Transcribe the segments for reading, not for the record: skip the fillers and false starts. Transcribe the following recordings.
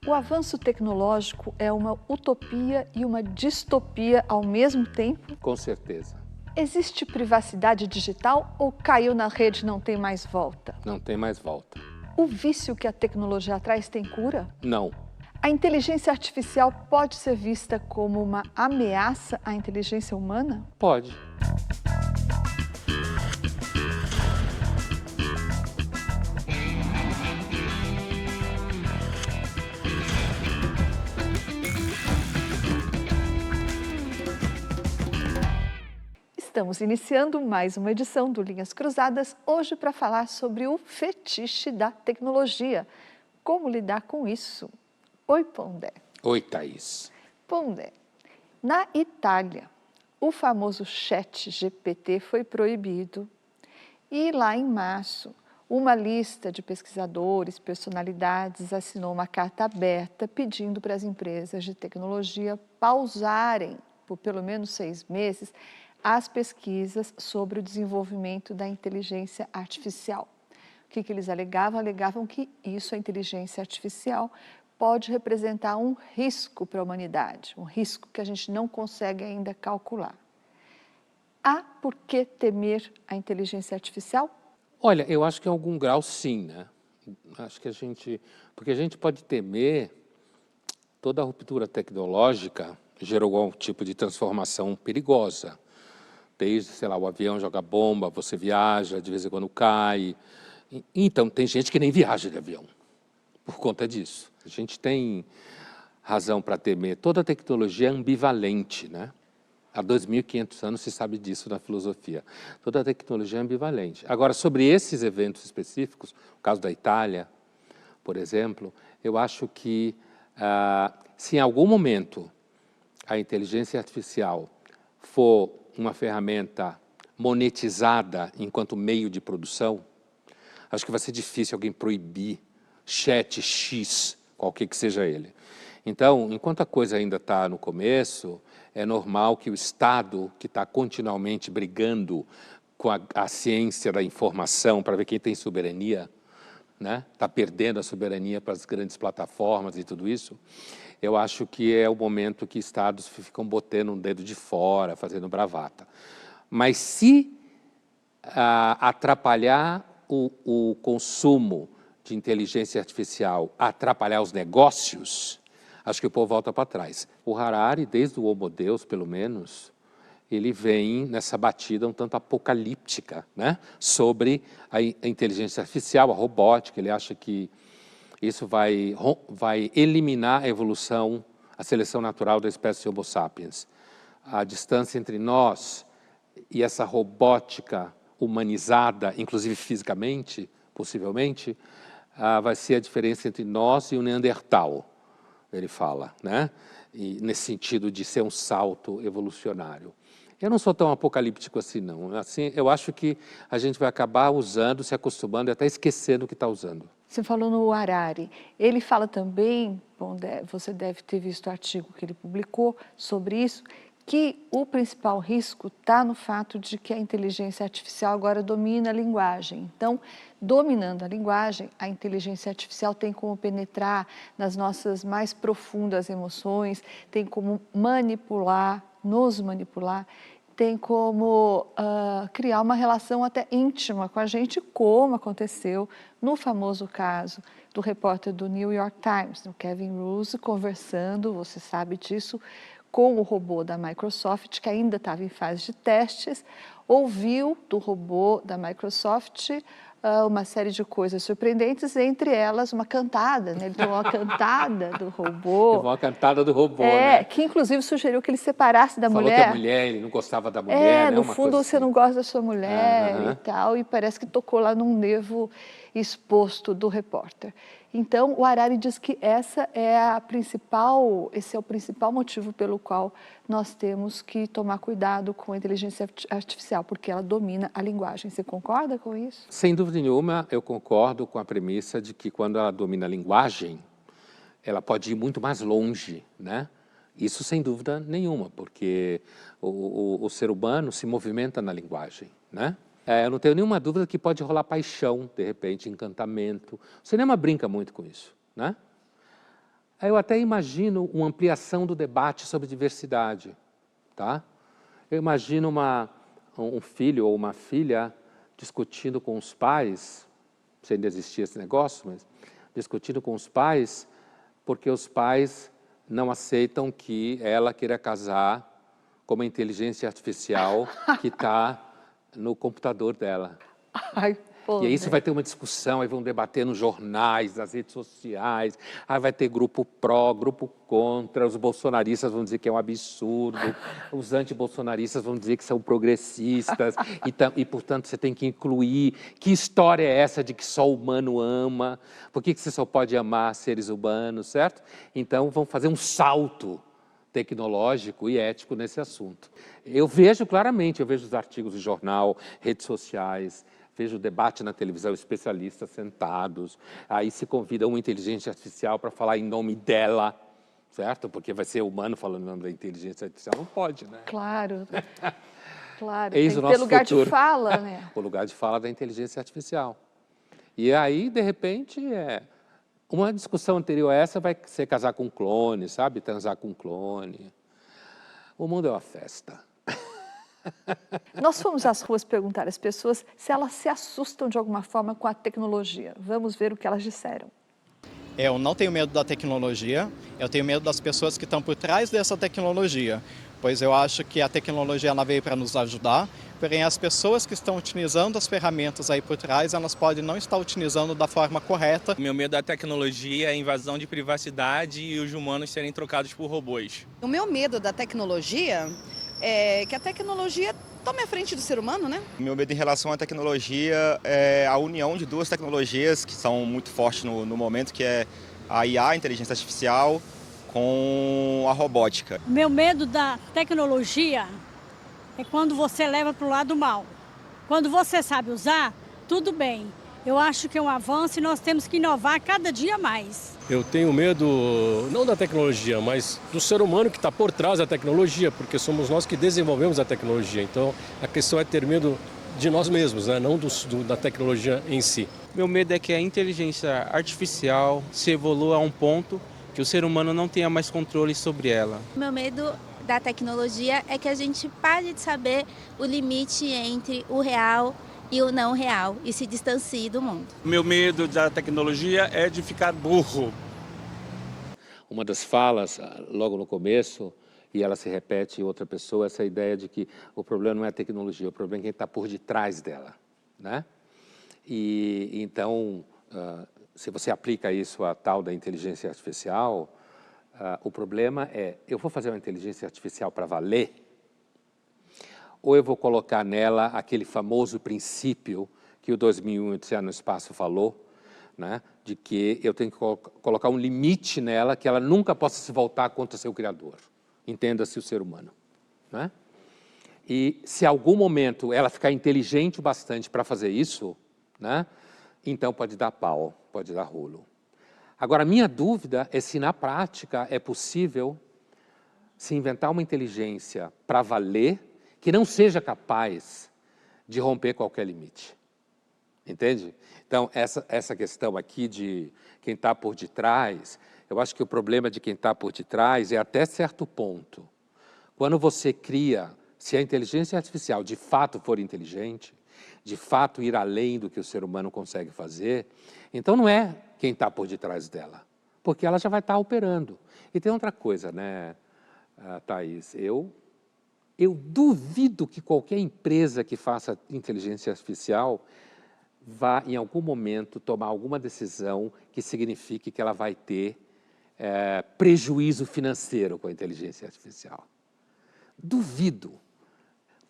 O avanço tecnológico é uma utopia e uma distopia ao mesmo tempo? Com certeza. Existe privacidade digital ou caiu na rede e não tem mais volta? Não tem mais volta. O vício que a tecnologia traz tem cura? Não. A inteligência artificial pode ser vista como uma ameaça à inteligência humana? Pode. Estamos iniciando mais uma edição do Linhas Cruzadas, hoje para falar sobre o fetiche da tecnologia. Como lidar com isso? Oi, Pondé. Oi, Thaís. Pondé, na Itália, o famoso chat GPT foi proibido e lá em março, uma lista de pesquisadores, personalidades assinou uma carta aberta pedindo para as empresas de tecnologia pausarem por pelo menos 6 meses as pesquisas sobre o desenvolvimento da inteligência artificial. O que eles alegavam? Alegavam que isso, a inteligência artificial, pode representar um risco para a humanidade, um risco que a gente não consegue ainda calcular. Há por que temer a inteligência artificial? Olha, eu acho que em algum grau sim, né? Acho que porque a gente pode temer toda a ruptura tecnológica gerou algum tipo de transformação perigosa. Desde, sei lá, o avião joga bomba, você viaja, de vez em quando cai. Então, tem gente que nem viaja de avião por conta disso. A gente tem razão para temer. Toda a tecnologia é ambivalente, né? Há 2.500 anos se sabe disso na filosofia. Toda a tecnologia é ambivalente. Agora, sobre esses eventos específicos, o caso da Itália, por exemplo, eu acho que se em algum momento a inteligência artificial for uma ferramenta monetizada enquanto meio de produção, acho que vai ser difícil alguém proibir chat X, qualquer que seja ele. Então, enquanto a coisa ainda está no começo, é normal que o Estado, que está continuamente brigando com a ciência da informação para ver quem tem soberania, né? Está perdendo a soberania para as grandes plataformas e tudo isso, eu acho que é o momento que estados ficam botando um dedo de fora, fazendo bravata. Mas se atrapalhar o consumo de inteligência artificial, atrapalhar os negócios, acho que o povo volta para trás. O Harari, desde o Homo Deus, pelo menos, ele vem nessa batida um tanto apocalíptica, né? Sobre a inteligência artificial, a robótica. Ele acha que isso vai eliminar a evolução, a seleção natural da espécie Homo sapiens. A distância entre nós e essa robótica humanizada, inclusive fisicamente, possivelmente, vai ser a diferença entre nós e o Neandertal, ele fala, né? E nesse sentido de ser um salto evolucionário. Eu não sou tão apocalíptico assim, não. Assim, eu acho que a gente vai acabar usando, se acostumando e até esquecendo o que está usando. Você falou no Harari. Ele fala também, bom, você deve ter visto o artigo que ele publicou sobre isso, que o principal risco está no fato de que a inteligência artificial agora domina a linguagem. Então, dominando a linguagem, a inteligência artificial tem como penetrar nas nossas mais profundas emoções, tem como manipular, nos manipular, tem como criar uma relação até íntima com a gente, como aconteceu no famoso caso do repórter do New York Times, o Kevin Roose, conversando, você sabe disso, com o robô da Microsoft, que ainda estava em fase de testes, ouviu do robô da Microsoft uma série de coisas surpreendentes, entre elas uma cantada, né? Ele tomou uma cantada do robô. Uma cantada do robô, né? Que inclusive sugeriu que ele separasse da mulher. Falou que a mulher, ele não gostava da mulher, né? No fundo você não gosta da sua mulher e tal, e parece que tocou lá num nervo exposto do repórter. Então, o Harari diz que esse é o principal motivo pelo qual nós temos que tomar cuidado com a inteligência artificial, porque ela domina a linguagem. Você concorda com isso? Sem dúvida nenhuma, eu concordo com a premissa de que quando ela domina a linguagem, ela pode ir muito mais longe, né? Isso sem dúvida nenhuma, porque o ser humano se movimenta na linguagem, né? Eu não tenho nenhuma dúvida que pode rolar paixão, de repente, encantamento. O cinema brinca muito com isso, né? Aí eu até imagino uma ampliação do debate sobre diversidade, tá? Eu imagino um filho ou uma filha discutindo com os pais, se ainda existia esse negócio, mas discutindo com os pais, porque os pais não aceitam que ela queira casar com uma inteligência artificial que está no computador dela. Ai, pô, E aí isso né? vai ter uma discussão, aí vão debater nos jornais, nas redes sociais, aí vai ter grupo pró, grupo contra, os bolsonaristas vão dizer que é um absurdo, os antibolsonaristas vão dizer que são progressistas, e portanto você tem que incluir. Que história é essa de que só o humano ama? Por que você só pode amar seres humanos, certo? Então vão fazer um salto tecnológico e ético nesse assunto. Eu vejo claramente, eu vejo os artigos de jornal, redes sociais, vejo o debate na televisão, especialistas sentados, aí se convida uma inteligência artificial para falar em nome dela, certo? Porque vai ser humano falando em nome da inteligência artificial, não pode, né? Claro, claro. Eis Tem o que ter nosso lugar futuro. de fala, né? O lugar de fala da inteligência artificial. E aí, de repente, uma discussão anterior a essa vai ser casar com um clone, sabe? Transar com um clone. O mundo é uma festa. Nós fomos às ruas perguntar às pessoas se elas se assustam de alguma forma com a tecnologia. Vamos ver o que elas disseram. Eu não tenho medo da tecnologia, eu tenho medo das pessoas que estão por trás dessa tecnologia, pois eu acho que a tecnologia ela veio para nos ajudar, porém as pessoas que estão utilizando as ferramentas aí por trás, elas podem não estar utilizando da forma correta. Meu medo da tecnologia é a invasão de privacidade e os humanos serem trocados por robôs. O meu medo da tecnologia é que a tecnologia tome a frente do ser humano, né? O meu medo em relação à tecnologia é a união de duas tecnologias que são muito fortes no momento, que é a IA, a inteligência artificial, com a robótica. O meu medo da tecnologia é quando você leva para o lado mal. Quando você sabe usar, tudo bem. Eu acho que é um avanço e nós temos que inovar cada dia mais. Eu tenho medo, não da tecnologia, mas do ser humano que está por trás da tecnologia, porque somos nós que desenvolvemos a tecnologia. Então, a questão é ter medo de nós mesmos, né? Não da tecnologia em si. Meu medo é que a inteligência artificial se evolua a um ponto que o ser humano não tenha mais controle sobre ela. Meu medo da tecnologia é que a gente pare de saber o limite entre o real e o não real e se distancie do mundo. Meu medo da tecnologia é de ficar burro. Uma das falas, logo no começo, e ela se repete em outra pessoa, essa ideia de que o problema não é a tecnologia, o problema é quem está por detrás dela, né? E então, se você aplica isso à tal da inteligência artificial, o problema é, eu vou fazer uma inteligência artificial para valer, ou eu vou colocar nela aquele famoso princípio que o 2001 Odisseia no Espaço falou, né, de que eu tenho que colocar um limite nela que ela nunca possa se voltar contra seu criador. Entenda-se o ser humano, né? E se em algum momento ela ficar inteligente o bastante para fazer isso, né, então pode dar pau, pode dar rolo. Agora, a minha dúvida é se na prática é possível se inventar uma inteligência para valer que não seja capaz de romper qualquer limite. Entende? Então, essa questão aqui de quem está por detrás, eu acho que o problema de quem está por detrás é até certo ponto. Quando você cria, se a inteligência artificial de fato for inteligente, de fato ir além do que o ser humano consegue fazer, então não é quem está por detrás dela, porque ela já vai estar operando. E tem outra coisa, né, Thaís? Eu duvido que qualquer empresa que faça inteligência artificial vá, em algum momento, tomar alguma decisão que signifique que ela vai ter prejuízo financeiro com a inteligência artificial. Duvido.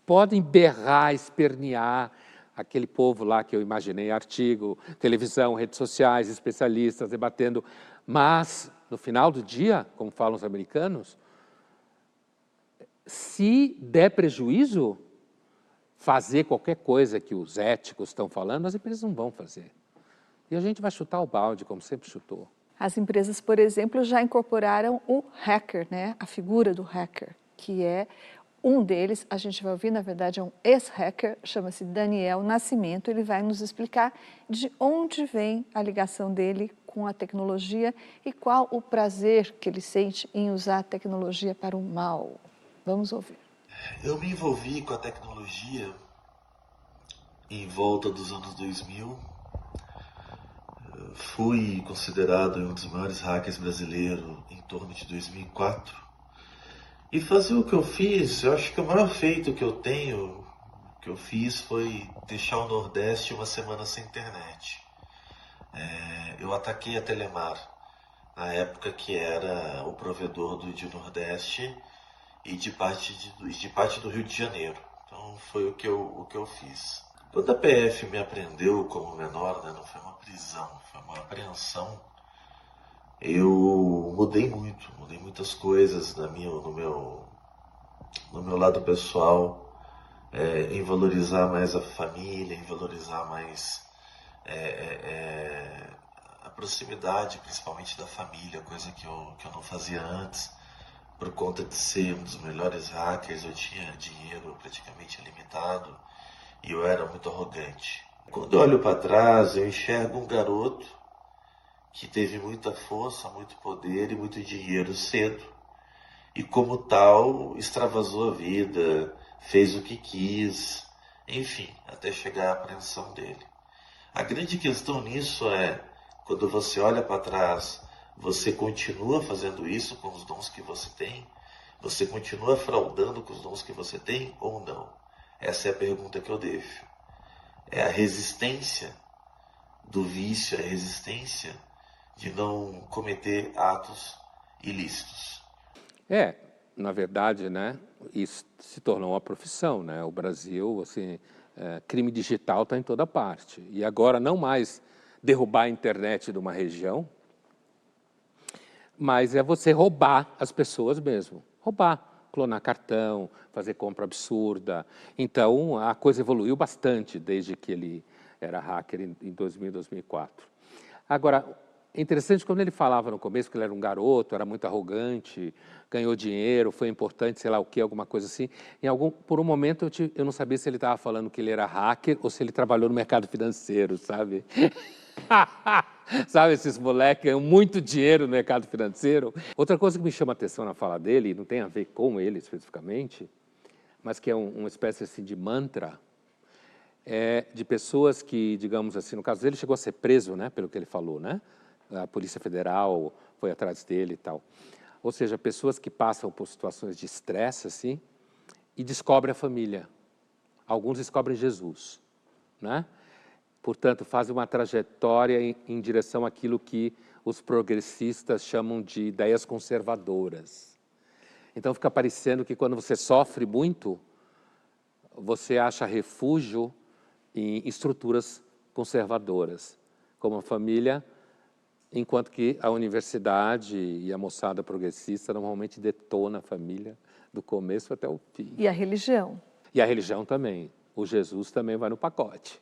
Podem berrar, espernear, aquele povo lá que eu imaginei, artigo, televisão, redes sociais, especialistas debatendo, mas, no final do dia, como falam os americanos, se der prejuízo, fazer qualquer coisa que os éticos estão falando, as empresas não vão fazer. E a gente vai chutar o balde, como sempre chutou. As empresas, por exemplo, já incorporaram o hacker, né? A figura do hacker, que é Um deles, a gente vai ouvir, na verdade, é um ex-hacker, chama-se Daniel Nascimento. Ele vai nos explicar de onde vem a ligação dele com a tecnologia e qual o prazer que ele sente em usar a tecnologia para o mal. Vamos ouvir. Eu me envolvi com a tecnologia em volta dos anos 2000. Fui considerado um dos maiores hackers brasileiros em torno de 2004. E fazer o que eu fiz, eu acho que o maior feito que eu fiz foi deixar o Nordeste uma semana sem internet. Eu ataquei a Telemar, na época que era o provedor de Nordeste e de parte do Rio de Janeiro. Então foi o que eu fiz. Quando a PF me apreendeu como menor, né, não foi uma prisão, foi uma apreensão, eu mudei muitas coisas no meu lado pessoal, em valorizar mais a família, em valorizar mais a proximidade, principalmente da família, coisa que eu não fazia antes. Por conta de ser um dos melhores hackers, eu tinha dinheiro praticamente ilimitado e eu era muito arrogante. Quando eu olho para trás, eu enxergo um garoto que teve muita força, muito poder e muito dinheiro cedo. E como tal, extravasou a vida, fez o que quis, enfim, até chegar à apreensão dele. A grande questão nisso é, quando você olha para trás, você continua fazendo isso com os dons que você tem? Você continua fraudando com os dons que você tem ou não? Essa é a pergunta que eu deixo. É a resistência do vício, é a resistência de não cometer atos ilícitos. Na verdade, né, isso se tornou uma profissão, né? O Brasil, assim, crime digital está em toda parte. E agora não mais derrubar a internet de uma região, mas é você roubar as pessoas mesmo. Roubar, clonar cartão, fazer compra absurda. Então, a coisa evoluiu bastante desde que ele era hacker em 2000, 2004. Agora, é interessante quando ele falava no começo que ele era um garoto, era muito arrogante, ganhou dinheiro, foi importante, sei lá o que, alguma coisa assim. Por um momento eu não sabia se ele estava falando que ele era hacker ou se ele trabalhou no mercado financeiro, sabe? Sabe, esses moleques ganham muito dinheiro no mercado financeiro. Outra coisa que me chama a atenção na fala dele, não tem a ver com ele especificamente, mas que é uma espécie assim, de mantra, de pessoas que, digamos assim, no caso dele, chegou a ser preso, né, pelo que ele falou, né? A Polícia Federal foi atrás dele e tal. Ou seja, pessoas que passam por situações de estresse, assim, e descobrem a família. Alguns descobrem Jesus, né? Portanto, fazem uma trajetória em direção àquilo que os progressistas chamam de ideias conservadoras. Então, fica parecendo que quando você sofre muito, você acha refúgio em estruturas conservadoras, como a família, enquanto que a universidade e a moçada progressista normalmente detona a família do começo até o fim. E a religião? E a religião também. O Jesus também vai no pacote.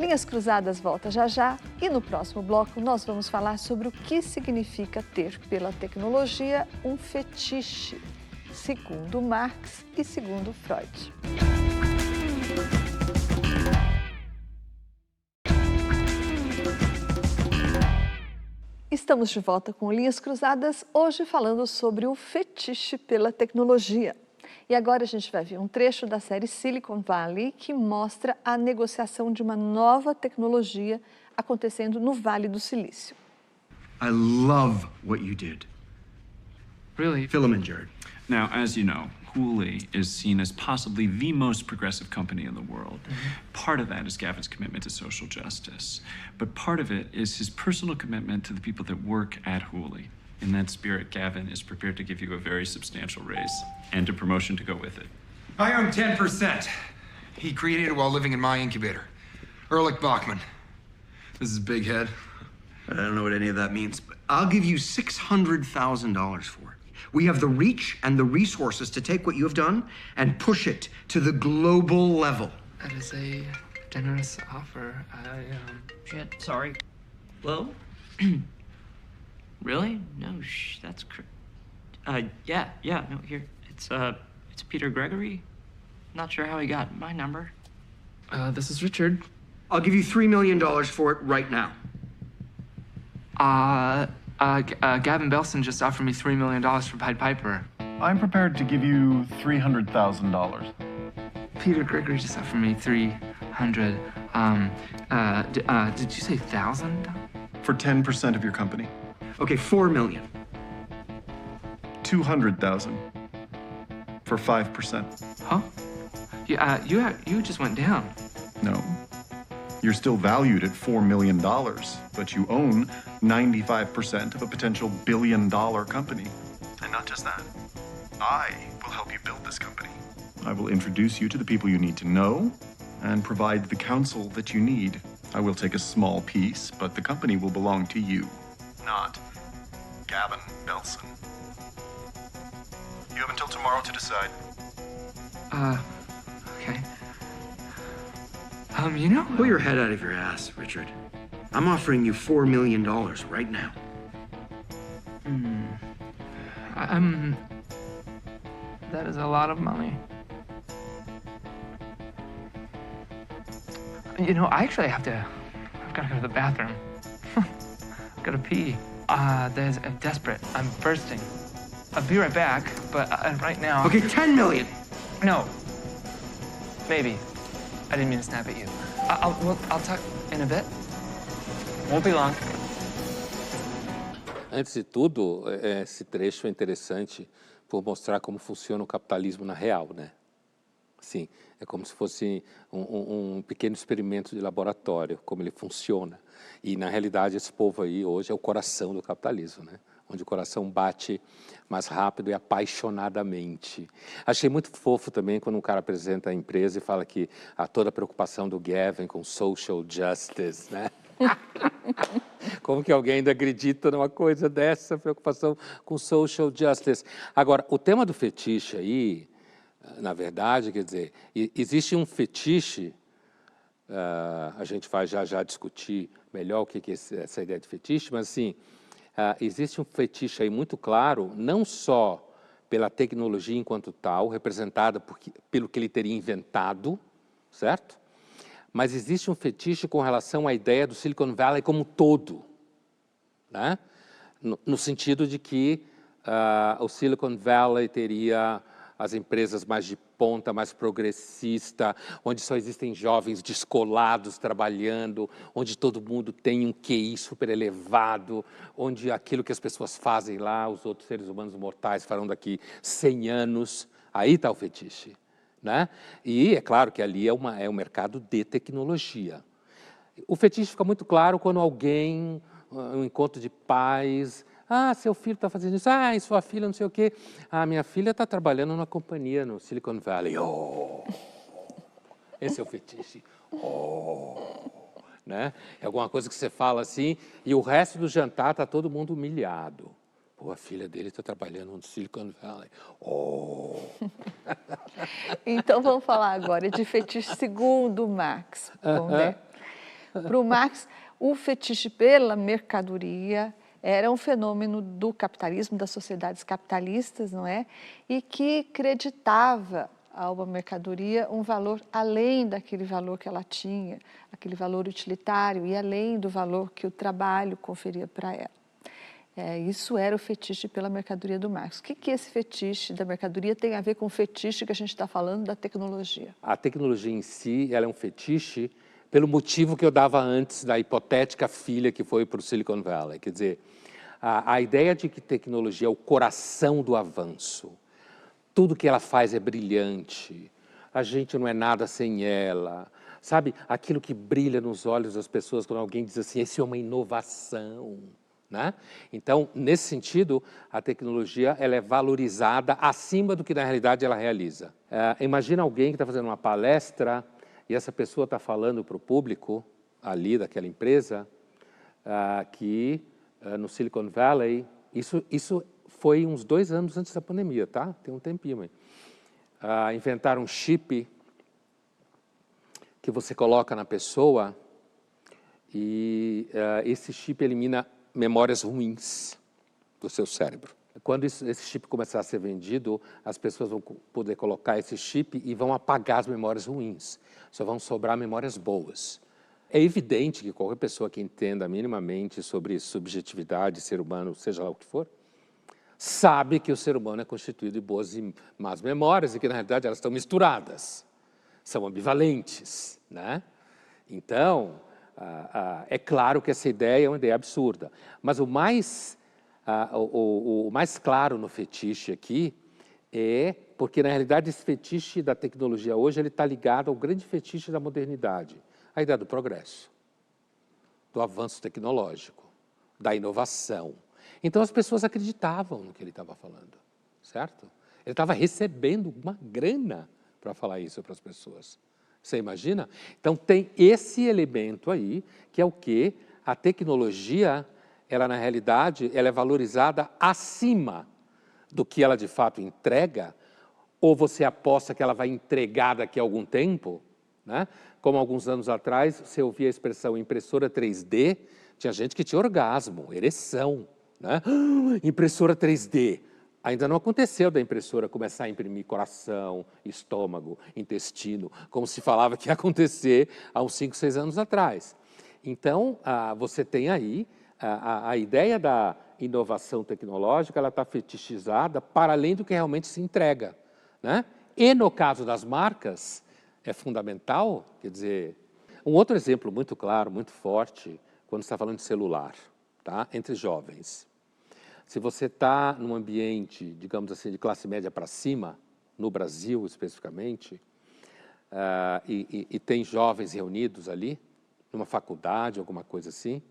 Linhas Cruzadas volta já já e no próximo bloco nós vamos falar sobre o que significa ter pela tecnologia um fetiche, segundo Marx e segundo Freud. Estamos de volta com Linhas Cruzadas, hoje falando sobre o fetiche pela tecnologia. E agora a gente vai ver um trecho da série Silicon Valley que mostra a negociação de uma nova tecnologia acontecendo no Vale do Silício. I love what you did. Really? Philemon Jared. Now, as you know, Hooli is seen as possibly the most progressive company in the world. Part of that is Gavin's commitment to social justice, but part of it is his personal commitment to the people that work at Hooli. In that spirit, Gavin is prepared to give you a very substantial raise and a promotion to go with it. I own 10%. He created it while living in my incubator. Ehrlich Bachman. This is big head. I don't know what any of that means, but I'll give you $600,000 for it. We have the reach and the resources to take what you have done and push it to the global level. That is a generous offer. Shit, sorry. Well, really? No, that's yeah, no, here. It's It's Peter Gregory. Not sure how he got my number. This is Richard. I'll give you $3 million for it right now. Gavin Belson just offered me $3 million for Pied Piper. I'm prepared to give you $300,000. Peter Gregory just offered me 300. Did you say 1,000? For 10% of your company. Okay, $4 million. 200,000. For 5%. Huh? You just went down. No. You're still valued at $4 million, but you own 95% of a potential billion-dollar company. And not just that. I will help you build this company. I will introduce you to the people you need to know and provide the counsel that you need. I will take a small piece, but the company will belong to you, not Gavin Belson. You have until tomorrow to decide. Okay. Pull your head out of your ass, Richard. I'm offering you $4 million right now. That is a lot of money. I actually I've got to go to the bathroom. I've got to pee. I'm desperate. I'm bursting. I'll be right back, but right now... Okay, $10 million. No. Maybe. I didn't mean to snap at you. I'll talk in a bit. Won't be long. Antes de tudo, esse trecho é interessante por mostrar como funciona o capitalismo na real, né? Assim, é como se fosse um pequeno experimento de laboratório, como ele funciona. E, na realidade, esse povo aí hoje é o coração do capitalismo, né? Onde o coração bate mais rápido e apaixonadamente. Achei muito fofo também quando um cara apresenta a empresa e fala que há toda a preocupação do Gavin com social justice, né? Como que alguém ainda acredita numa coisa dessa, preocupação com social justice? Agora, o tema do fetiche aí, na verdade, quer dizer, existe um fetiche, a gente vai já discutir melhor o que é essa ideia de fetiche, mas assim, existe um fetiche aí muito claro, não só pela tecnologia enquanto tal, representada pelo que ele teria inventado, certo? Mas existe um fetiche com relação à ideia do Silicon Valley como um todo, né? No sentido de que o Silicon Valley teria as empresas mais de ponta, mais progressista, onde só existem jovens descolados trabalhando, onde todo mundo tem um QI super elevado, onde aquilo que as pessoas fazem lá, os outros seres humanos mortais farão daqui 100 anos. Aí está o fetiche, né? E é claro que ali é um mercado de tecnologia. O fetiche fica muito claro quando alguém, um encontro de pais... seu filho está fazendo isso. E sua filha não sei o quê. Minha filha está trabalhando numa companhia no Silicon Valley. Oh! Esse é o fetiche. Oh! Né? É alguma coisa que você fala assim e o resto do jantar está todo mundo humilhado. Pô, a filha dele está trabalhando no Silicon Valley. Oh! Então, vamos falar agora de fetiche segundo Marx. Para o Marx, o fetiche pela mercadoria era um fenômeno do capitalismo, das sociedades capitalistas, não é? E que acreditava a uma mercadoria um valor além daquele valor que ela tinha, aquele valor utilitário e além do valor que o trabalho conferia para ela. Isso era o fetiche pela mercadoria do Marx. O que esse fetiche da mercadoria tem a ver com o fetiche que a gente está falando da tecnologia? A tecnologia em si, ela é um fetiche pelo motivo que eu dava antes da hipotética filha que foi para o Silicon Valley. Quer dizer, a ideia de que tecnologia é o coração do avanço, tudo que ela faz é brilhante, a gente não é nada sem ela, sabe? Aquilo que brilha nos olhos das pessoas quando alguém diz assim, isso é uma inovação, né? Então, nesse sentido, a tecnologia ela é valorizada acima do que na realidade ela realiza. Imagina alguém que está fazendo uma palestra e essa pessoa está falando para o público ali daquela empresa que no Silicon Valley, isso foi uns 2 anos antes da pandemia, tá? Tem um tempinho aí. Inventaram um chip que você coloca na pessoa e esse chip elimina memórias ruins do seu cérebro. quando esse chip começar a ser vendido, as pessoas vão poder colocar esse chip e vão apagar as memórias ruins. Só vão sobrar memórias boas. É evidente que qualquer pessoa que entenda minimamente sobre subjetividade, ser humano, seja lá o que for, sabe que o ser humano é constituído de boas e más memórias e que, na realidade, elas estão misturadas, são ambivalentes, né? Então, é claro que essa ideia é uma ideia absurda, mas o mais claro no fetiche aqui é porque, na realidade, esse fetiche da tecnologia hoje ele está ligado ao grande fetiche da modernidade, a ideia do progresso, do avanço tecnológico, da inovação. Então, as pessoas acreditavam no que ele estava falando, certo? Ele estava recebendo uma grana para falar isso para as pessoas. Você imagina? Então, tem esse elemento aí, que é o quê? A tecnologia, ela, na realidade, ela é valorizada acima do que ela, de fato, entrega, ou você aposta que ela vai entregar daqui a algum tempo, né? Como alguns anos atrás, você ouvia a expressão impressora 3D, tinha gente que tinha orgasmo, ereção, né? Impressora 3D. Ainda não aconteceu da impressora começar a imprimir coração, estômago, intestino, como se falava que ia acontecer há uns 5, 6 anos atrás. Então, você tem aí a ideia da inovação tecnológica, ela está fetichizada para além do que realmente se entrega, né? E no caso das marcas, é fundamental, quer dizer, um outro exemplo muito claro, muito forte, quando você está falando de celular, tá? Entre jovens. Se você está num ambiente, digamos assim, de classe média para cima, no Brasil especificamente, e tem jovens reunidos ali, numa faculdade, alguma coisa assim,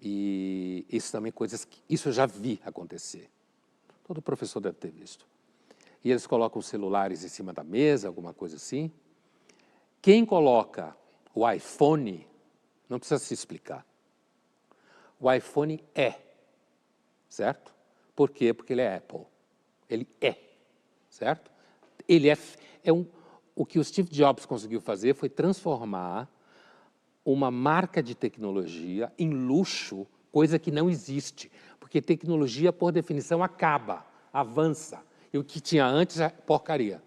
e isso também coisas que isso eu já vi acontecer. Todo professor deve ter visto. E eles colocam os celulares em cima da mesa, alguma coisa assim. Quem coloca o iPhone, não precisa se explicar. O iPhone é, certo? Por quê? Porque ele é Apple. Ele é, certo? Ele o que o Steve Jobs conseguiu fazer foi transformar uma marca de tecnologia em luxo, coisa que não existe. Porque tecnologia, por definição, acaba, avança. E o que tinha antes é porcaria.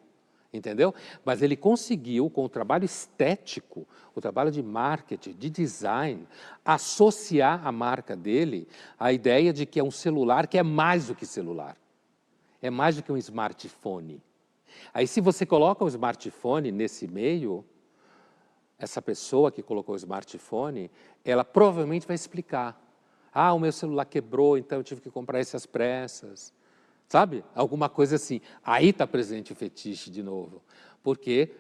Entendeu? Mas ele conseguiu, com o trabalho estético, o trabalho de marketing, de design, associar a marca dele à ideia de que é um celular que é mais do que celular. É mais do que um smartphone. Aí, se você coloca o smartphone nesse meio, essa pessoa que colocou o smartphone, ela provavelmente vai explicar. Ah, o meu celular quebrou, então eu tive que comprar esse às pressas. Sabe? Alguma coisa assim. Aí está presente o fetiche de novo. Porque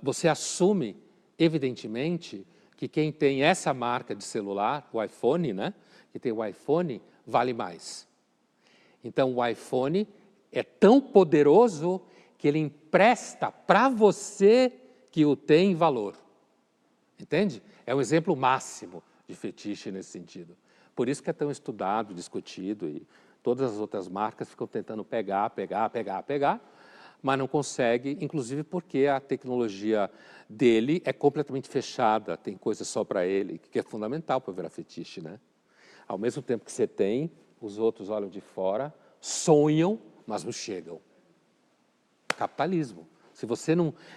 você assume, evidentemente, que quem tem essa marca de celular, o iPhone, né? Que tem o iPhone, vale mais. Então, o iPhone é tão poderoso que ele empresta para você que o tem valor. Entende? É um exemplo máximo de fetiche nesse sentido. Por isso que é tão estudado, discutido e todas as outras marcas ficam tentando pegar, mas não consegue, inclusive porque a tecnologia dele é completamente fechada, tem coisa só para ele, que é fundamental para virar fetiche, né? Ao mesmo tempo que você tem, os outros olham de fora, sonham, mas não chegam. Capitalismo. Se você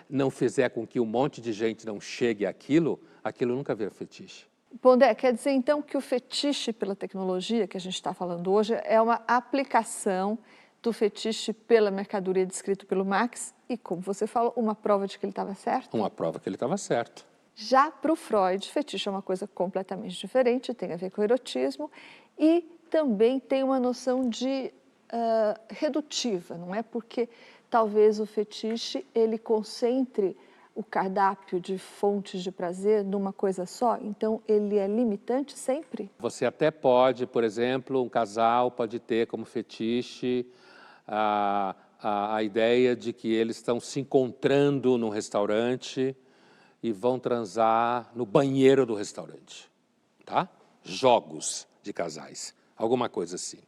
não fizer com que um monte de gente não chegue àquilo, aquilo nunca vira fetiche. Pondé, quer dizer então que o fetiche pela tecnologia que a gente está falando hoje é uma aplicação do fetiche pela mercadoria descrito pelo Marx e, como você falou, uma prova de que ele estava certo? Uma prova que ele estava certo. Já para o Freud, fetiche é uma coisa completamente diferente, tem a ver com o erotismo e também tem uma noção de redutiva, não é? Porque talvez o fetiche ele concentre o cardápio de fontes de prazer numa coisa só, então ele é limitante sempre? Você até pode, por exemplo, um casal pode ter como fetiche a ideia de que eles estão se encontrando num restaurante e vão transar no banheiro do restaurante, tá? Jogos de casais, alguma coisa assim.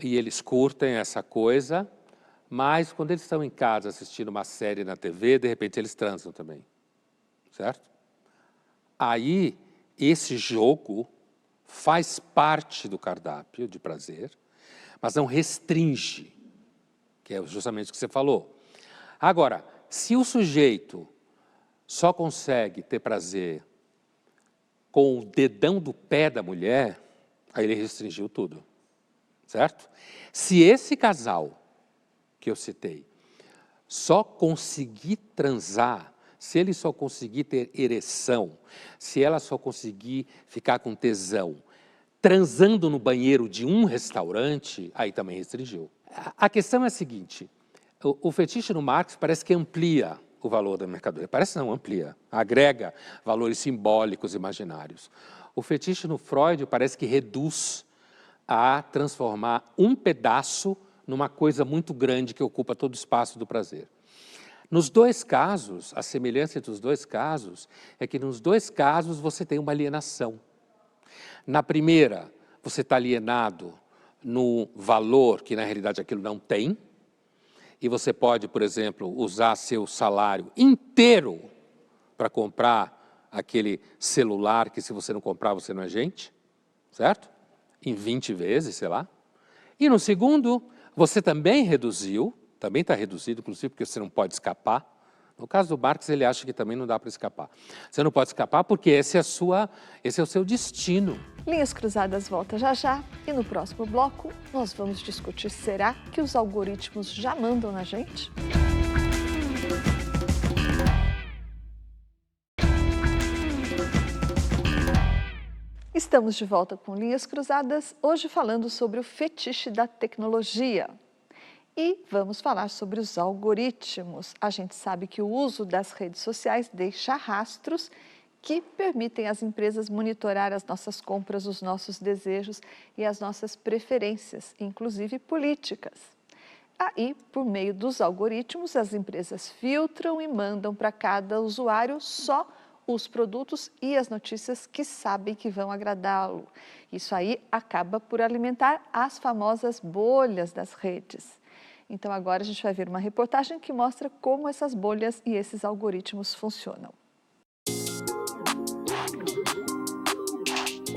E eles curtem essa coisa, mas quando eles estão em casa assistindo uma série na TV, de repente eles transam também, certo? Aí, esse jogo faz parte do cardápio de prazer, mas não restringe, que é justamente o que você falou. Agora, se o sujeito só consegue ter prazer com o dedão do pé da mulher, aí ele restringiu tudo, certo? Se esse casal que eu citei só conseguir transar, se ele só conseguir ter ereção, se ela só conseguir ficar com tesão, transando no banheiro de um restaurante, aí também restringiu. A questão é a seguinte, o fetiche no Marx parece que amplia o valor da mercadoria. Parece não, amplia, agrega valores simbólicos imaginários. O fetiche no Freud parece que reduz a transformar um pedaço numa coisa muito grande que ocupa todo o espaço do prazer. Nos dois casos, a semelhança entre os dois casos é que nos dois casos você tem uma alienação. Na primeira, você está alienado no valor que na realidade aquilo não tem, e você pode, por exemplo, usar seu salário inteiro para comprar aquele celular que se você não comprar você não é gente, certo? Em 20 vezes, sei lá. E no segundo, você também reduziu, também está reduzido, inclusive porque você não pode escapar. No caso do Marx, ele acha que também não dá para escapar. Você não pode escapar porque esse é o seu destino. Linhas Cruzadas volta já já e no próximo bloco nós vamos discutir, será que os algoritmos já mandam na gente? Estamos de volta com Linhas Cruzadas, hoje falando sobre o fetiche da tecnologia. E vamos falar sobre os algoritmos. A gente sabe que o uso das redes sociais deixa rastros que permitem às empresas monitorar as nossas compras, os nossos desejos e as nossas preferências, inclusive políticas. Aí, por meio dos algoritmos, as empresas filtram e mandam para cada usuário só os produtos e as notícias que sabem que vão agradá-lo. Isso aí acaba por alimentar as famosas bolhas das redes. Então agora a gente vai ver uma reportagem que mostra como essas bolhas e esses algoritmos funcionam.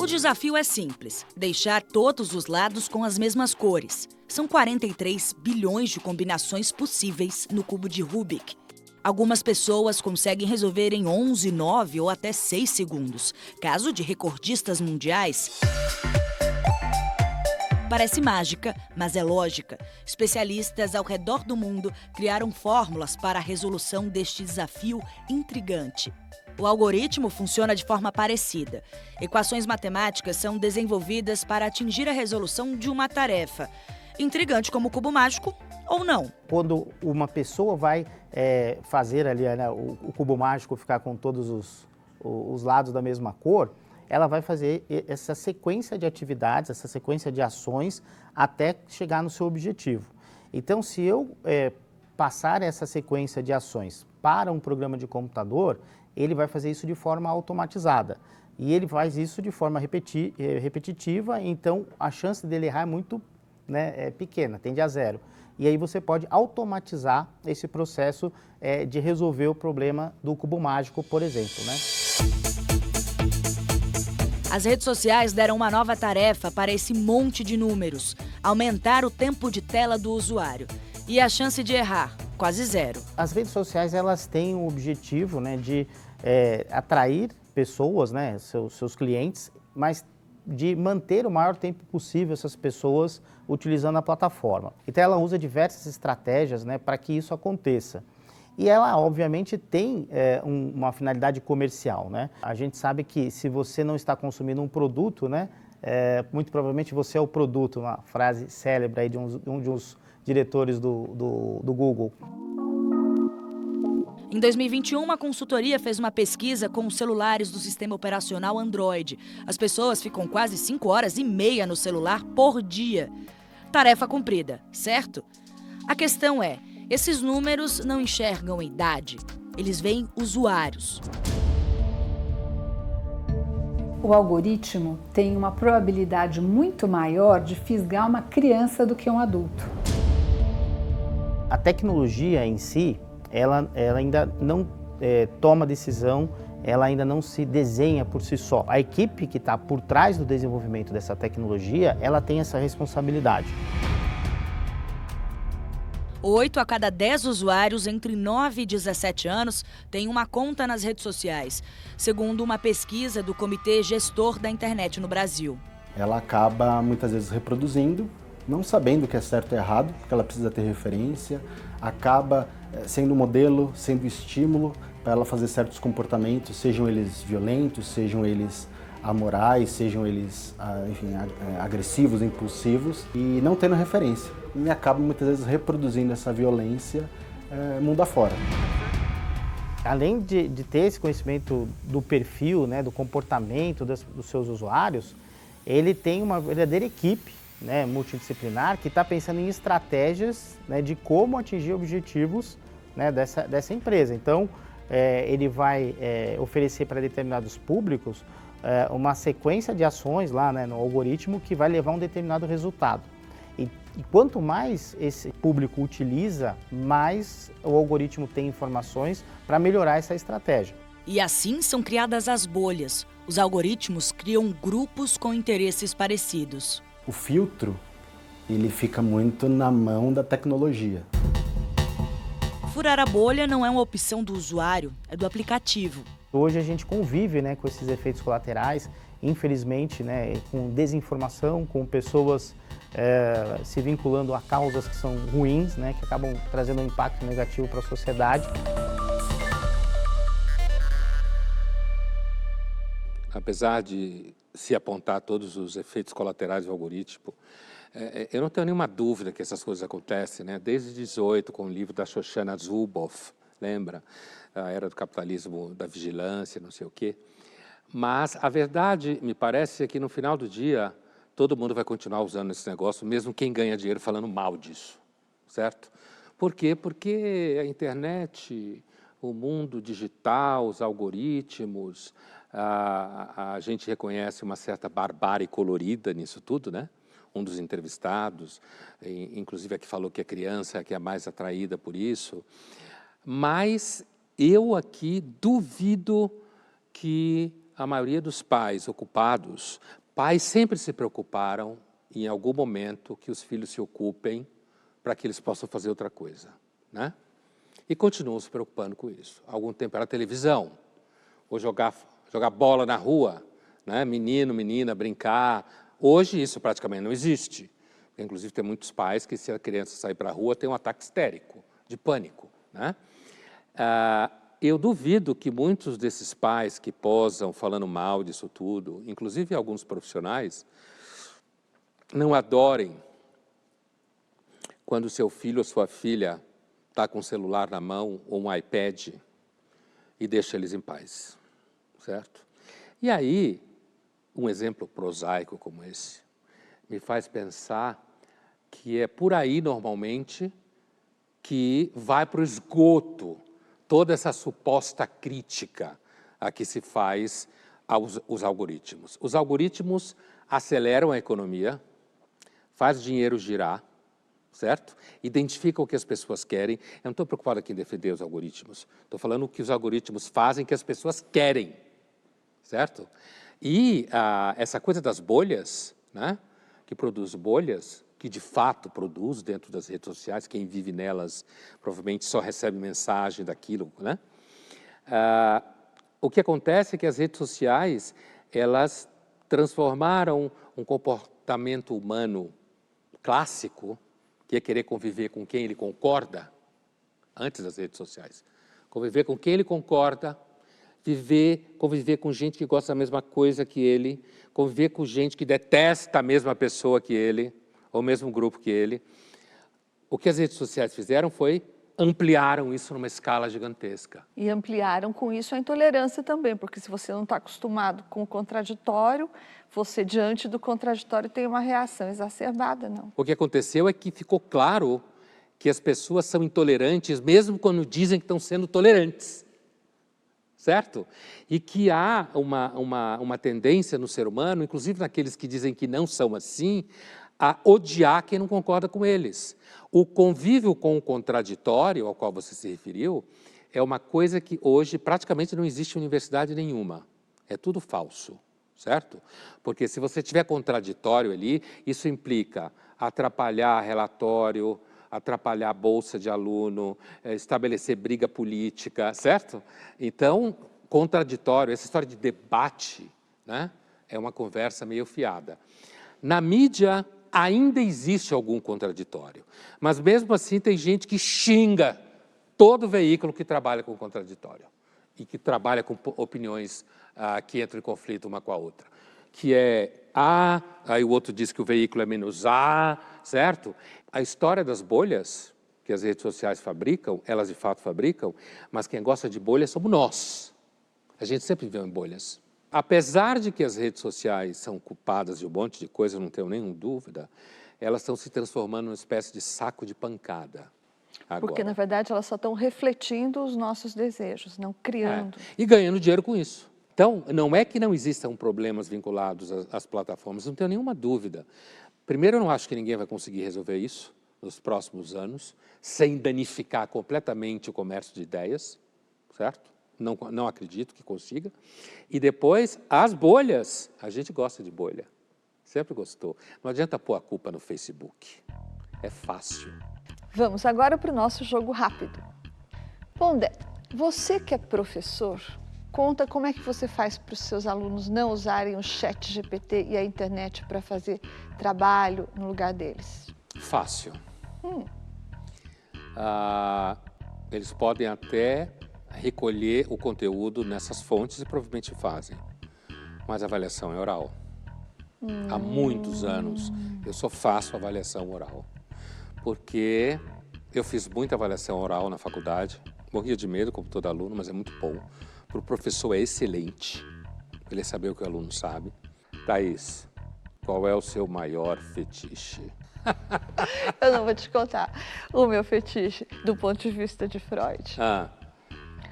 O desafio é simples, deixar todos os lados com as mesmas cores. São 43 bilhões de combinações possíveis no cubo de Rubik. Algumas pessoas conseguem resolver em 11, 9 ou até 6 segundos. Caso de recordistas mundiais. Parece mágica, mas é lógica. Especialistas ao redor do mundo criaram fórmulas para a resolução deste desafio intrigante. O algoritmo funciona de forma parecida. Equações matemáticas são desenvolvidas para atingir a resolução de uma tarefa. Intrigante como o cubo mágico ou não? Quando uma pessoa vai fazer ali, né, o cubo mágico ficar com todos os lados da mesma cor, ela vai fazer essa sequência de atividades, essa sequência de ações até chegar no seu objetivo. Então, se eu passar essa sequência de ações para um programa de computador, ele vai fazer isso de forma automatizada. E ele faz isso de forma repetitiva, então a chance dele errar é muito pequena, tende a zero. E aí você pode automatizar esse processo de resolver o problema do cubo mágico, por exemplo, né? As redes sociais deram uma nova tarefa para esse monte de números: aumentar o tempo de tela do usuário. E a chance de errar? Quase zero. As redes sociais, elas têm o objetivo, né, de atrair pessoas, né, seus clientes, mas de manter o maior tempo possível essas pessoas utilizando a plataforma. Então ela usa diversas estratégias, né, para que isso aconteça. E ela, obviamente, tem uma finalidade comercial, né? A gente sabe que se você não está consumindo um produto, né, muito provavelmente você é o produto, uma frase célebre aí de um dos diretores do Google. Em 2021, uma consultoria fez uma pesquisa com os celulares do sistema operacional Android. As pessoas ficam quase 5 horas e meia no celular por dia. Tarefa cumprida, certo? A questão é, esses números não enxergam idade, eles veem usuários. O algoritmo tem uma probabilidade muito maior de fisgar uma criança do que um adulto. A tecnologia em si, ela ainda não toma decisão ela ainda não se desenha por si só. A equipe que está por trás do desenvolvimento dessa tecnologia, ela tem essa responsabilidade. 8 a cada 10 usuários entre 9 e 17 anos têm uma conta nas redes sociais, segundo uma pesquisa do Comitê Gestor da Internet no Brasil. Ela acaba muitas vezes reproduzindo, não sabendo o que é certo e errado, porque ela precisa ter referência, acaba sendo modelo, sendo estímulo para ela fazer certos comportamentos, sejam eles violentos, sejam eles amorais, sejam eles, enfim, agressivos, impulsivos, e não tendo referência. E acaba muitas vezes reproduzindo essa violência mundo afora. Além de ter esse conhecimento do perfil, né, do comportamento dos seus usuários, ele tem uma verdadeira equipe, né, multidisciplinar que está pensando em estratégias, né, de como atingir objetivos, né, dessa empresa. Então, ele vai oferecer para determinados públicos uma sequência de ações lá, né, no algoritmo que vai levar a um determinado resultado. E quanto mais esse público utiliza, mais o algoritmo tem informações para melhorar essa estratégia. E assim são criadas as bolhas. Os algoritmos criam grupos com interesses parecidos. O filtro, ele fica muito na mão da tecnologia. Furar a bolha não é uma opção do usuário, é do aplicativo. Hoje a gente convive, né, com esses efeitos colaterais, infelizmente, né, com desinformação, com pessoas se vinculando a causas que são ruins, né, que acabam trazendo um impacto negativo para a sociedade. Apesar de se apontar todos os efeitos colaterais do algoritmo, eu não tenho nenhuma dúvida que essas coisas acontecem, né? Desde 18, com o livro da Shoshana Zuboff, lembra? A Era do Capitalismo da Vigilância, não sei o quê. Mas a verdade, me parece, é que no final do dia, todo mundo vai continuar usando esse negócio, mesmo quem ganha dinheiro falando mal disso, certo? Por quê? Porque a internet, o mundo digital, os algoritmos, a gente reconhece uma certa barbárie colorida nisso tudo, né? Um dos entrevistados, inclusive a que falou que a criança é a que é mais atraída por isso. Mas eu aqui duvido que a maioria dos pais ocupados, pais sempre se preocuparam em algum momento que os filhos se ocupem para que eles possam fazer outra coisa, né? E continuam se preocupando com isso. Há algum tempo era televisão, ou jogar bola na rua, né? Menino, menina, brincar. Hoje isso praticamente não existe. Inclusive tem muitos pais que, se a criança sair para a rua, tem um ataque histérico, de pânico, né? Eu duvido que muitos desses pais que posam falando mal disso tudo, inclusive alguns profissionais, não adorem quando seu filho ou sua filha está com um celular na mão ou um iPad e deixa eles em paz, certo? E aí, um exemplo prosaico como esse me faz pensar que é por aí, normalmente, que vai para o esgoto toda essa suposta crítica a que se faz aos algoritmos. Os algoritmos aceleram a economia, faz dinheiro girar, certo? Identificam o que as pessoas querem. Eu não estou preocupado aqui em defender os algoritmos. Estou falando o que os algoritmos fazem que as pessoas querem, certo? E essa coisa das bolhas, né? Que produz bolhas, que de fato produz dentro das redes sociais, quem vive nelas provavelmente só recebe mensagem daquilo, né? O que acontece é que as redes sociais, elas transformaram um comportamento humano clássico, que é querer conviver com quem ele concorda, antes das redes sociais. Conviver com quem ele concorda, conviver com gente que gosta da mesma coisa que ele, conviver com gente que detesta a mesma pessoa que ele, ou o mesmo grupo que ele. O que as redes sociais fizeram foi ampliaram isso numa escala gigantesca. E ampliaram com isso a intolerância também, porque se você não está acostumado com o contraditório, você, diante do contraditório, tem uma reação exacerbada, não? O que aconteceu é que ficou claro que as pessoas são intolerantes, mesmo quando dizem que estão sendo tolerantes, certo? E que há uma tendência no ser humano, inclusive naqueles que dizem que não são assim, a odiar quem não concorda com eles. O convívio com o contraditório, ao qual você se referiu, é uma coisa que hoje praticamente não existe em universidade nenhuma. É tudo falso, certo? Porque se você tiver contraditório ali, isso implica atrapalhar relatório, atrapalhar a bolsa de aluno, estabelecer briga política, certo? Então, contraditório, essa história de debate, né, é uma conversa meio fiada. Na mídia, ainda existe algum contraditório, mas mesmo assim tem gente que xinga todo veículo que trabalha com contraditório e que trabalha com opiniões que entram em conflito uma com a outra. Que é A, aí o outro diz que o veículo é menos A, certo? A história das bolhas que as redes sociais fabricam, elas de fato fabricam, mas quem gosta de bolhas somos nós. A gente sempre viveu em bolhas. Apesar de que as redes sociais são culpadas de um monte de coisa, não tenho nenhuma dúvida, elas estão se transformando numa espécie de saco de pancada. Agora. Porque, na verdade, elas só estão refletindo os nossos desejos, não criando. E ganhando dinheiro com isso. Então, não é que não existam problemas vinculados às plataformas, não tenho nenhuma dúvida. Primeiro, eu não acho que ninguém vai conseguir resolver isso nos próximos anos, sem danificar completamente o comércio de ideias, certo? Não acredito que consiga. E depois, as bolhas. A gente gosta de bolha. Sempre gostou. Não adianta pôr a culpa no Facebook. É fácil. Vamos agora para o nosso jogo rápido. Pondé, você que é professor, conta como é que você faz para os seus alunos não usarem o chat GPT e a internet para fazer trabalho no lugar deles. Fácil. Eles podem até recolher o conteúdo nessas fontes e provavelmente fazem, mas a avaliação é oral. Há muitos anos eu só faço avaliação oral, porque eu fiz muita avaliação oral na faculdade, morria de medo como todo aluno, mas é muito bom. Para o professor é excelente, ele saber o que o aluno sabe. Thaís, qual é o seu maior fetiche? Eu não vou te contar o meu fetiche do ponto de vista de Freud.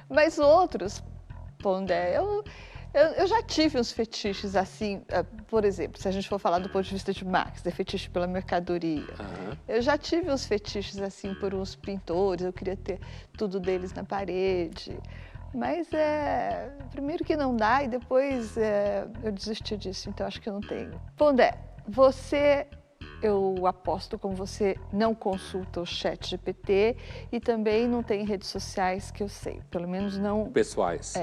Mas outros, Pondé, eu já tive uns fetiches assim, por exemplo, se a gente for falar do ponto de vista de Marx, é fetiche pela mercadoria. Eu já tive uns fetiches assim por uns pintores, eu queria ter tudo deles na parede. Mas primeiro que não dá e depois eu desisti disso, então acho que eu não tenho. Pondé, eu aposto como você não consulta o chat GPT e também não tem redes sociais que eu sei, pelo menos não... Pessoais.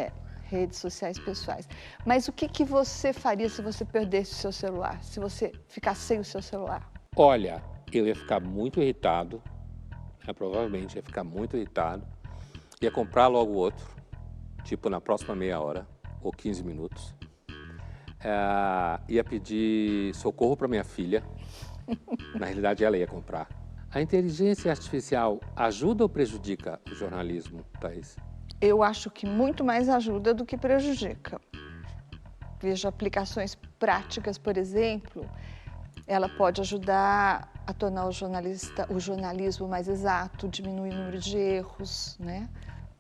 Redes sociais pessoais. Mas o que você faria se você perdesse o seu celular, se você ficasse sem o seu celular? Olha, eu ia ficar muito irritado, provavelmente ia ficar muito irritado, ia comprar logo outro, tipo na próxima meia hora ou 15 minutos, ia pedir socorro para minha filha. Na realidade, ela ia comprar. A inteligência artificial ajuda ou prejudica o jornalismo, Thaís? Eu acho que muito mais ajuda do que prejudica. Vejo aplicações práticas, por exemplo, ela pode ajudar a tornar o jornalismo mais exato, diminuir o número de erros, né?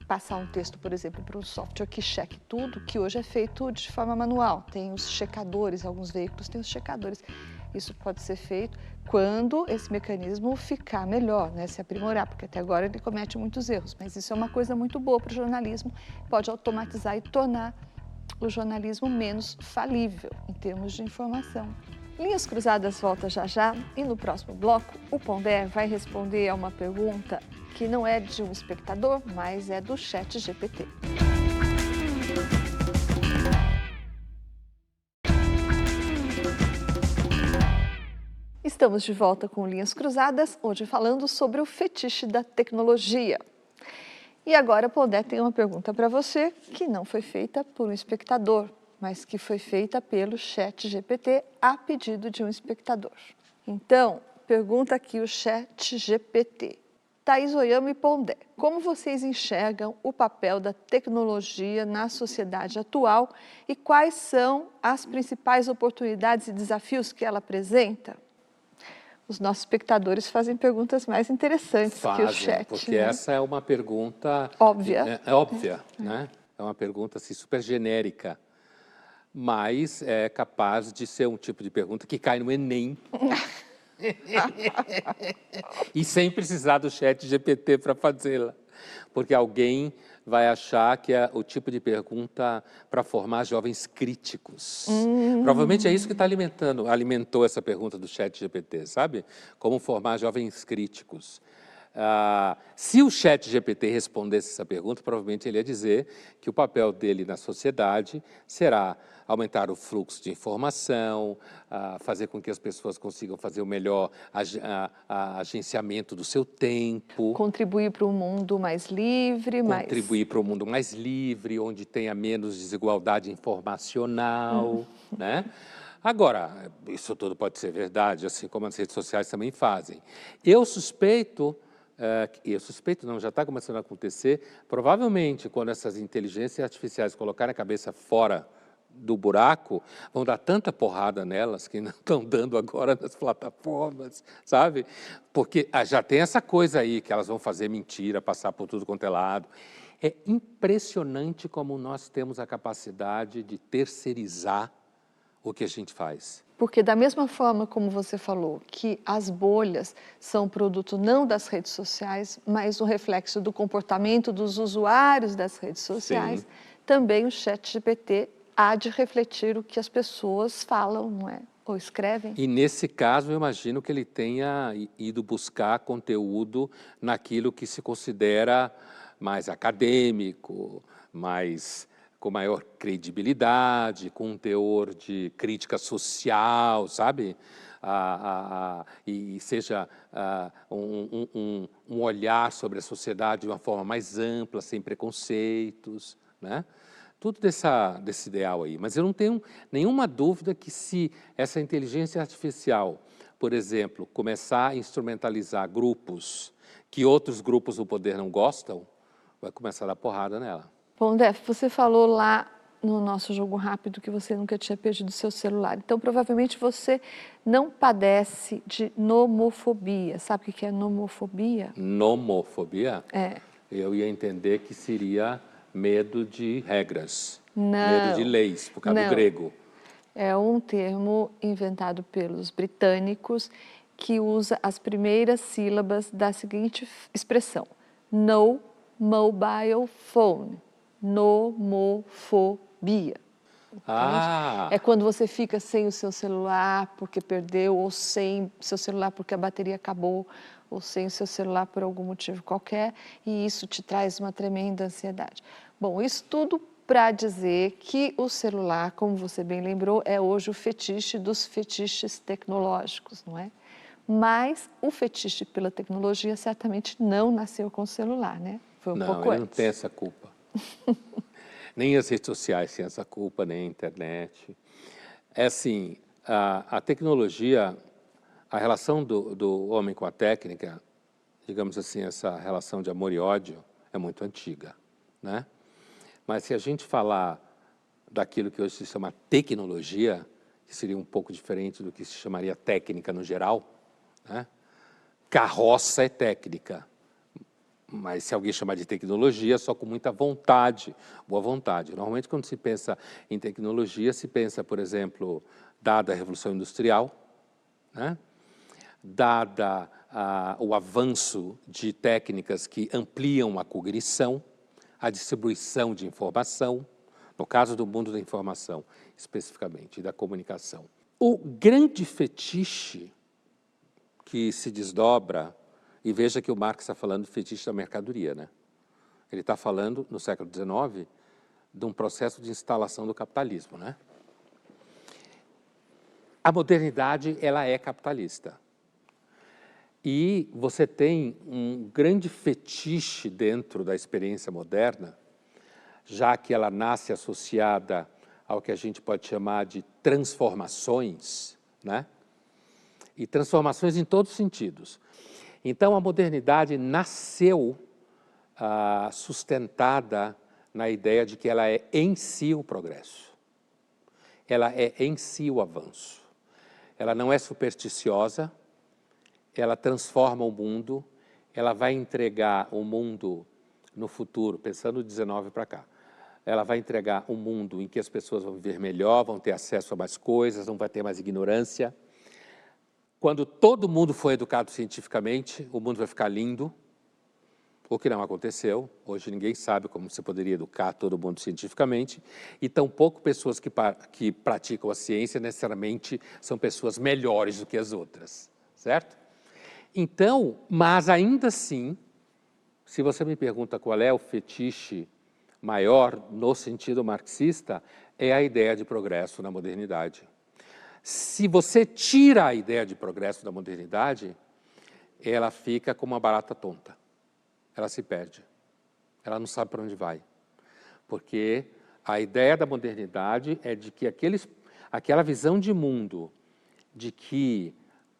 Passar um texto, por exemplo, para um software que cheque tudo, que hoje é feito de forma manual. Tem os checadores, alguns veículos têm os checadores. Isso pode ser feito quando esse mecanismo ficar melhor, né? Se aprimorar, porque até agora ele comete muitos erros. Mas isso é uma coisa muito boa para o jornalismo, pode automatizar e tornar o jornalismo menos falível em termos de informação. Linhas Cruzadas volta já já e no próximo bloco o Pondé vai responder a uma pergunta que não é de um espectador, mas é do chat GPT. Estamos de volta com Linhas Cruzadas, hoje falando sobre o fetiche da tecnologia. E agora, Pondé, tem uma pergunta para você que não foi feita por um espectador, mas que foi feita pelo chat GPT a pedido de um espectador. Então, pergunta aqui o chat GPT. Thaís Oyama e Pondé, como vocês enxergam o papel da tecnologia na sociedade atual e quais são as principais oportunidades e desafios que ela apresenta? Os nossos espectadores fazem perguntas mais interessantes que o chat. Porque né? essa é uma pergunta... Óbvia. É óbvia, né? É uma pergunta assim, super genérica, mas é capaz de ser um tipo de pergunta que cai no Enem. E sem precisar do chat GPT para fazê-la. Porque alguém vai achar que é o tipo de pergunta para formar jovens críticos. Provavelmente é isso que alimentou essa pergunta do ChatGPT, sabe? Como formar jovens críticos. Se o ChatGPT respondesse essa pergunta, provavelmente ele ia dizer que o papel dele na sociedade será aumentar o fluxo de informação, fazer com que as pessoas consigam fazer o melhor agenciamento do seu tempo. Contribuir para um mundo mais livre. Contribuir para um mundo mais livre, onde tenha menos desigualdade informacional, né? Agora, isso tudo pode ser verdade, assim como as redes sociais também fazem. Eu suspeito não, já está começando a acontecer, provavelmente quando essas inteligências artificiais colocarem a cabeça fora do buraco, vão dar tanta porrada nelas que não estão dando agora nas plataformas, sabe? Porque já tem essa coisa aí, que elas vão fazer mentira, passar por tudo quanto é lado. É impressionante como nós temos a capacidade de terceirizar o que a gente faz. Porque da mesma forma como você falou, que as bolhas são produto não das redes sociais, mas o reflexo do comportamento dos usuários das redes sociais, Sim. Também o ChatGPT há de refletir o que as pessoas falam, não é? Ou escrevem. E nesse caso, eu imagino que ele tenha ido buscar conteúdo naquilo que se considera mais acadêmico, com maior credibilidade, com um teor de crítica social, sabe? E seja um olhar sobre a sociedade de uma forma mais ampla, sem preconceitos, né? Tudo desse ideal aí. Mas eu não tenho nenhuma dúvida que se essa inteligência artificial, por exemplo, começar a instrumentalizar grupos que outros grupos do poder não gostam, vai começar a dar porrada nela. Bom, Def, você falou lá no nosso jogo rápido que você nunca tinha perdido seu celular. Então, provavelmente você não padece de nomofobia. Sabe o que é nomofobia? Nomofobia? É. Eu ia entender que seria medo de regras, Não. medo de leis, por causa do grego. É um termo inventado pelos britânicos que usa as primeiras sílabas da seguinte expressão: no mobile phone. Nomofobia. É quando você fica sem o seu celular porque perdeu, ou sem seu celular porque a bateria acabou, ou sem o seu celular por algum motivo qualquer, e isso te traz uma tremenda ansiedade. Bom, isso tudo para dizer que o celular, como você bem lembrou, é hoje o fetiche dos fetiches tecnológicos, não é? Mas o fetiche pela tecnologia certamente não nasceu com o celular, né? Foi um pouco Não, ele antes. não tem essa culpa. Nem as redes sociais têm essa culpa, nem a internet. É assim, a tecnologia, a relação do homem com a técnica, digamos assim, essa relação de amor e ódio é muito antiga, né? Mas se a gente falar daquilo que hoje se chama tecnologia, que seria um pouco diferente do que se chamaria técnica no geral, né? Carroça é técnica. Mas se alguém chamar de tecnologia, só com muita vontade, boa vontade. Normalmente, quando se pensa em tecnologia, se pensa, por exemplo, dada a Revolução Industrial, né? Dada o avanço de técnicas que ampliam a cognição, a distribuição de informação, no caso do mundo da informação, especificamente, da comunicação. O grande fetiche que se desdobra. E veja que o Marx está falando de fetiche da mercadoria, né? Ele está falando, no século XIX, de um processo de instalação do capitalismo, né? A modernidade, ela é capitalista. E você tem um grande fetiche dentro da experiência moderna, já que ela nasce associada ao que a gente pode chamar de transformações, né? E transformações em todos os sentidos. Então, a modernidade nasceu sustentada na ideia de que ela é em si o progresso. Ela é em si o avanço. Ela não é supersticiosa, ela transforma o mundo, ela vai entregar o mundo no futuro, pensando do 19 para cá. Ela vai entregar um mundo em que as pessoas vão viver melhor, vão ter acesso a mais coisas, não vai ter mais ignorância. Quando todo mundo for educado cientificamente, o mundo vai ficar lindo. o que não aconteceu. Hoje ninguém sabe como você poderia educar todo mundo cientificamente, e tampouco pessoas que praticam a ciência necessariamente são pessoas melhores do que as outras, certo? Então, mas ainda assim, se você me pergunta qual é o fetiche maior no sentido marxista, é a ideia de progresso na modernidade. Se você tira a ideia de progresso da modernidade, ela fica como uma barata tonta. Ela se perde. Ela não sabe para onde vai. Porque a ideia da modernidade é de que aquela visão de mundo de que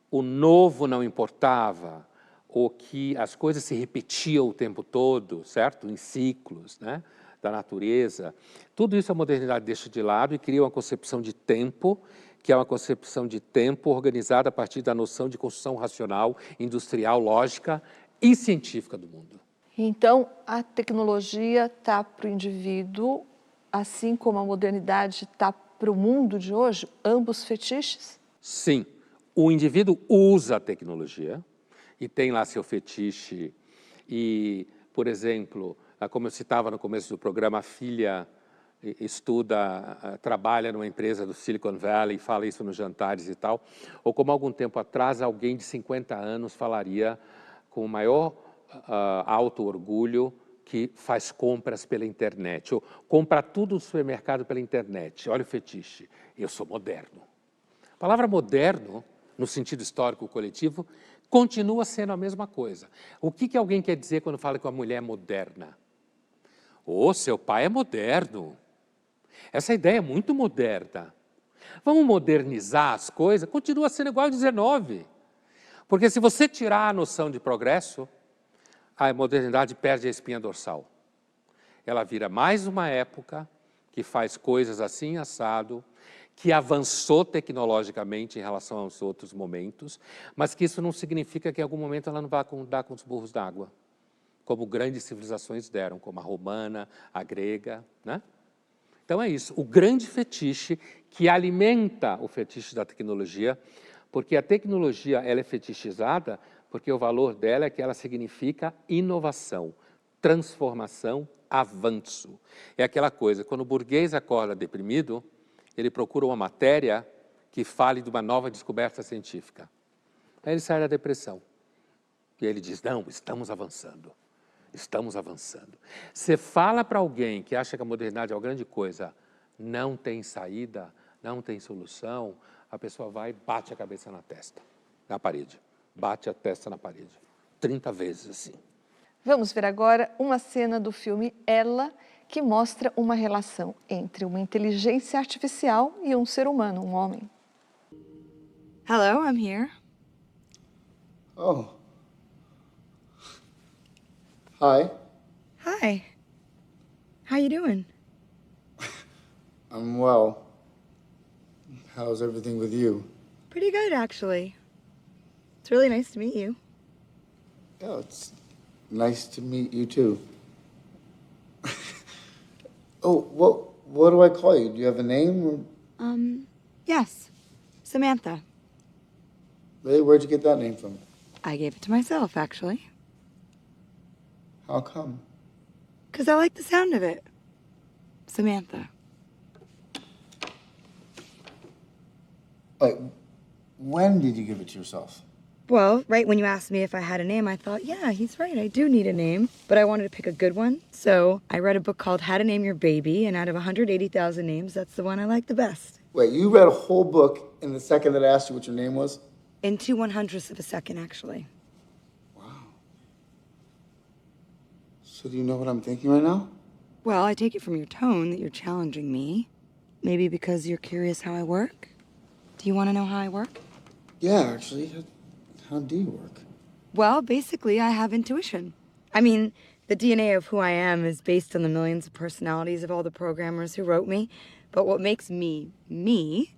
o novo não importava, ou que as coisas se repetiam o tempo todo, certo? Em ciclos, né? Da natureza. Tudo isso a modernidade deixa de lado e cria uma concepção de tempo, que é uma concepção de tempo organizada a partir da noção de construção racional, industrial, lógica e científica do mundo. Então, a tecnologia está para o indivíduo, assim como a modernidade está para o mundo de hoje, ambos fetiches? Sim, o indivíduo usa a tecnologia e tem lá seu fetiche e, por exemplo, como eu citava no começo do programa, a filha estuda, trabalha numa empresa do Silicon Valley, fala isso nos jantares e tal, ou como algum tempo atrás alguém de 50 anos falaria com o maior alto orgulho que faz compras pela internet, ou compra tudo no supermercado pela internet. Olha o fetiche, eu sou moderno. A palavra moderno, no sentido histórico coletivo, continua sendo a mesma coisa. O que alguém quer dizer quando fala que uma mulher é moderna? Seu pai é moderno. Essa ideia é muito moderna. Vamos modernizar as coisas? Continua sendo igual ao 19. Porque se você tirar a noção de progresso, a modernidade perde a espinha dorsal. Ela vira mais uma época que faz coisas assim, assado, que avançou tecnologicamente em relação aos outros momentos, mas que isso não significa que em algum momento ela não vá dar com os burros d'água, como grandes civilizações deram, como a romana, a grega, né? Então é isso, o grande fetiche que alimenta o fetiche da tecnologia, porque a tecnologia ela é fetichizada porque o valor dela é que ela significa inovação, transformação, avanço. É aquela coisa, quando o burguês acorda deprimido, ele procura uma matéria que fale de uma nova descoberta científica. Aí ele sai da depressão. E ele diz, não, estamos avançando. Estamos avançando. Você fala para alguém que acha que a modernidade é uma grande coisa, não tem saída, não tem solução, a pessoa vai e bate a cabeça na testa, na parede. Bate a testa na parede. 30 vezes assim. Vamos ver agora uma cena do filme Ela, que mostra uma relação entre uma inteligência artificial e um ser humano, um homem. Hello, I'm here. Oh. Hi. Hi. How you doing? I'm well. How's everything with you? Pretty good, actually. It's really nice to meet you. Yeah, it's nice to meet you too. Oh, what do I call you? Do you have a name? Yes. Samantha. Really? Where'd you get that name from? I gave it to myself, actually. How come? 'Cause I like the sound of it. Samantha. Wait, when did you give it to yourself? Well, right when you asked me if I had a name, I thought, yeah, he's right, I do need a name. But I wanted to pick a good one, so I read a book called How to Name Your Baby, and out of 180,000 names, that's the one I like the best. Wait, you read a whole book in the second that I asked you what your name was? In 2/100ths of a second, actually. So do you know what I'm thinking right now? Well, I take it from your tone that you're challenging me. Maybe because you're curious how I work? Do you want to know how I work? Yeah, actually. How do you work? Well, basically, I have intuition. I mean, the DNA of who I am is based on the millions of personalities of all the programmers who wrote me. But what makes me, me,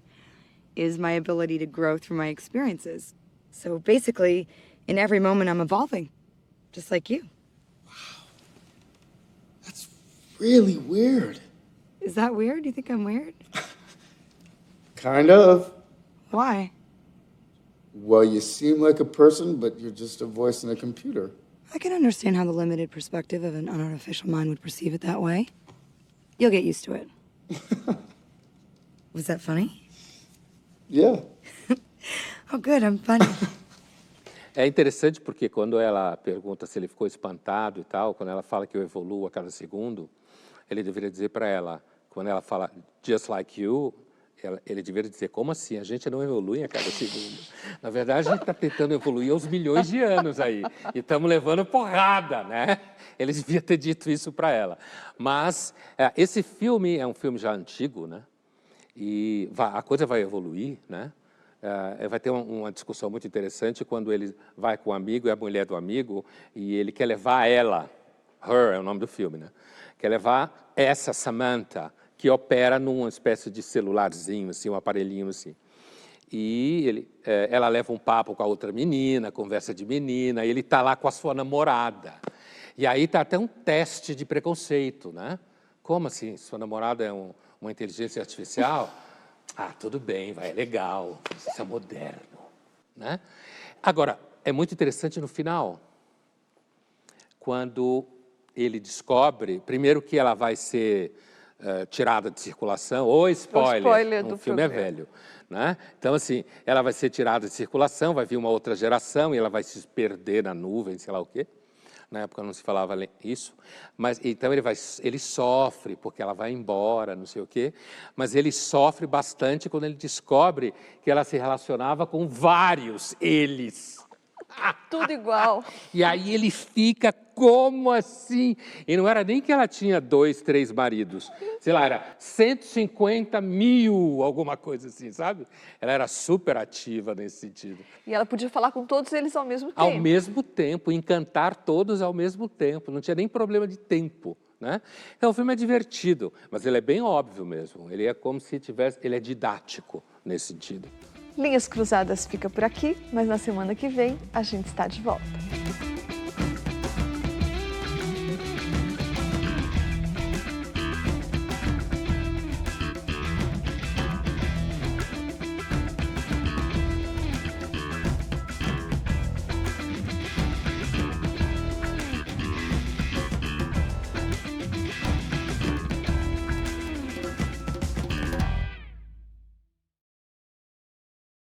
is my ability to grow through my experiences. So basically, in every moment, I'm evolving, just like you. Really weird. Is that weird? Do you think I'm weird? Kind of. Why? Well, you seem like a person, but you're just a voice in a computer. I can understand how the limited perspective of an unartificial mind would perceive it that way. You'll get used to it. Was that funny? Yeah. Oh, good, I'm funny. É interessante porque quando ela pergunta se ele ficou espantado e tal, quando ela fala que eu evoluo a cada segundo, ele deveria dizer para ela, quando ela fala just like you, ele deveria dizer, como assim? A gente não evolui a cada segundo. Na verdade, a gente está tentando evoluir aos milhões de anos aí. E estamos levando porrada, né? Ele devia ter dito isso para ela. Mas esse filme é um filme já antigo, né? E a coisa vai evoluir, né? Vai ter uma discussão muito interessante quando ele vai com o amigo e a mulher do amigo e ele quer levar ela, Her é o nome do filme, né? Quer levar essa Samantha, que opera numa espécie de celularzinho, assim, um aparelhinho assim. E ela leva um papo com a outra menina, conversa de menina, e ele está lá com a sua namorada. E aí está até um teste de preconceito, né? Como assim? Sua namorada é uma inteligência artificial? Ah, tudo bem, é legal, isso é moderno, né? Agora, é muito interessante no final, quando ele descobre, primeiro que ela vai ser tirada de circulação, ou spoiler o filme é velho, né? Então, assim, ela vai ser tirada de circulação, vai vir uma outra geração e ela vai se perder na nuvem, sei lá o quê. Na época não se falava isso, mas então ele sofre porque ela vai embora, não sei o quê, mas ele sofre bastante quando ele descobre que ela se relacionava com vários eles. Tudo igual. E aí ele fica, como assim? E não era nem que ela tinha 2, 3 maridos, sei lá, era 150 mil, alguma coisa assim, sabe? Ela era super ativa nesse sentido. E ela podia falar com todos eles ao mesmo tempo. Ao mesmo tempo, encantar todos ao mesmo tempo, não tinha nem problema de tempo, né? Então o filme é divertido, mas ele é bem óbvio mesmo, ele é como se tivesse, ele é didático nesse sentido. Linhas Cruzadas fica por aqui, mas na semana que vem a gente está de volta.